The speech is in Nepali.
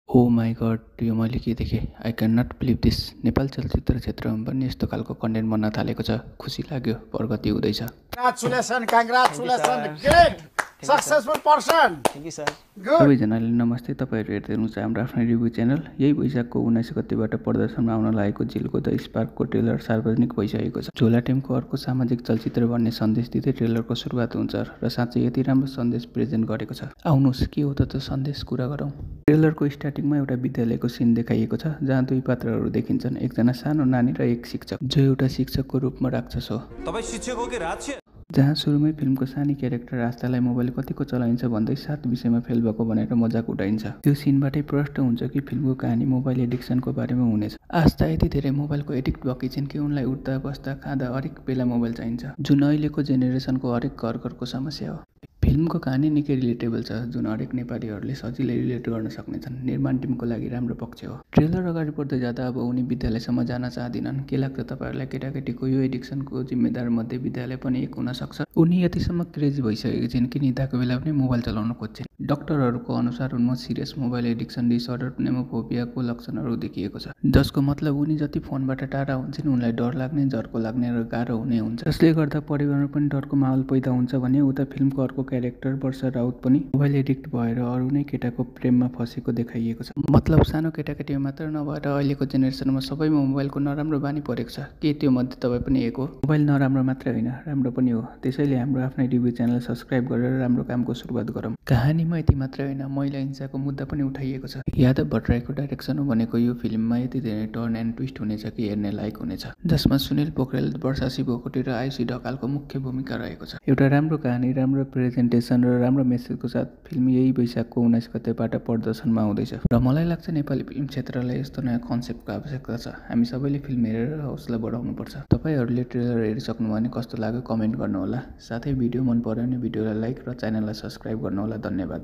Oh my God! यो मैले के देखेँ? I can not believe this! Nepal चलचित्र क्षेत्रमा पनि यस्तो खालको कन्टेन्ट बन्न थालेको छ। खुसी लाग्यो, प्रगति हुँदैछ। Congratulations, great, successful person. Thank you, sir. Good. सबैजनाले नमस्ते। तपाईँहरू हेर्दै हुनुहुन्छ हाम्रो आफ्नो रिभ्यू च्यानल। यही वैशाखको 19 गतेबाट प्रदर्शनमा आउन लागेको झिलको द स्पार्कको ट्रेलर सार्वजनिक भइसकेको छ। झोला टिमको अर्को सामाजिक चलचित्र भन्ने सन्देश दिँदै ट्रेलरको सुरुवात हुन्छ र साँच्चै यति राम्रो सन्देश प्रेजेन्ट गरेको छ। आउनुहोस्, के हो त सन्देश कुरा गरौँ। ट्रेलरको स्टार्टिङमा एउटा विद्यालयको सिन देखाइएको छ जहाँ दुई पात्रहरू देखिन्छन्, एकजना सानो नानी र एक शिक्षक, जो एउटा शिक्षकको रूपमा राक्षस हो। तपाईं शिक्षक हो कि राक्षस? जहाँ सुरुमै फिल्मको सानी क्यारेक्टर आस्थालाई मोबाइल कतिको चलाइन्छ भन्दै 7 विषयमा फेल भएको भनेर मजाक उडाइन्छ। त्यो सिनबाटै प्रष्ट हुन्छ कि फिल्मको कहानी मोबाइल एडिक्सनको बारेमा हुनेछ। आस्था यति धेरै मोबाइलको एडिक्ट भएकी छिन् कि उनलाई उठ्दा बस्दा खाँदा हरेक बेला मोबाइल चाहिन्छ, जुन अहिलेको जेनेरेसनको हरेक घरको समस्या हो। फिल्मको कहानी निकै रिलेटेबल छ, जुन हरेक नेपालीहरूले सजिलै रिलेट गर्न सक्नेछन्। निर्माण टिमको लागि राम्रो पक्ष हो। ट्रेलर अगाडि बढ्दै जाँदा अब उनी विद्यालयसम्म जान चाहदिनन्। के लाग्छ तपाईँहरूलाई? केटाकेटीको यो एडिक्सनको जिम्मेदार मध्ये विद्यालय पनि एक हुन सक्छ। उनी यतिसम्म क्रेजी भइसकेकी छिन् कि निदाको बेला पनि मोबाइल चलाउन खोज्छिन्। डाक्टरहरूको अनुसार उनमा सिरियस मोबाइल एडिक्सन डिसअर्डर नेमोफोबियाको लक्षणहरू देखिएको छ, जसको मतलब उनी जति फोनबाट टाढा हुन्छन् उनलाई डर लाग्ने, झर्को लाग्ने र गाह्रो हुने हुन्छ। जसले गर्दा परिवारमा पनि डरको माहौल पैदा हुन्छ भने उता फिल्मको अर्को क्यारेक्टर वर्षा राउत पनि मोबाइल एडिक्ट भएर अरू नै केटाको प्रेममा फसेको देखाइएको छ। मतलब सानो केटाकेटीमा मात्र नभएर अहिलेको जेनेरेसनमा सबैमा मोबाइलको नराम्रो बानी परेको छ। के त्यो मध्ये तपाईँ पनि एक हो? मोबाइल नराम्रो मात्रै होइन, राम्रो पनि हो। त्यसैले हाम्रो आफ्नै रिभ्यू च्यानल सब्सक्राइब गरेर राम्रो कामको सुरुवात गरौँ। कहानीमा यति मात्रै होइन, महिला हिंसाको मुद्दा पनि उठाइएको छ। यादव भट्टराईको डाइरेक्सन हो भनेको यो फिल्ममा यति धेरै टर्न एन्ड ट्विस्ट हुनेछ कि हेर्ने लायक हुनेछ, जसमा सुनिल पोखरेल, वर्षा शिवकोटी र आयुषी ढकालको मुख्य भूमिका रहेको छ। एउटा राम्रो कहानी, राम्रो प्रेजेन्टेसन र राम्रो मेसेजको साथ फिल्म यही वैशाखको 19 गतेबाट प्रदर्शनमा आउँदैछ। र मलाई लाग्छ नेपाली फिल्म क्षेत्रलाई यस्तो नयाँ कन्सेप्टको आवश्यकता छ। हामी सबैले फिल्म हेरेर हौसला बढाउनुपर्छ। तपाईँहरूले ट्रेलर हेरिसक्नु भने कस्तो लाग्यो कमेन्ट गर्नुहोला। साथै भिडियो मन पर्यो भने भिडियोलाई लाइक र च्यानललाई सब्सक्राइब गर्नुहोला। धन्यवाद।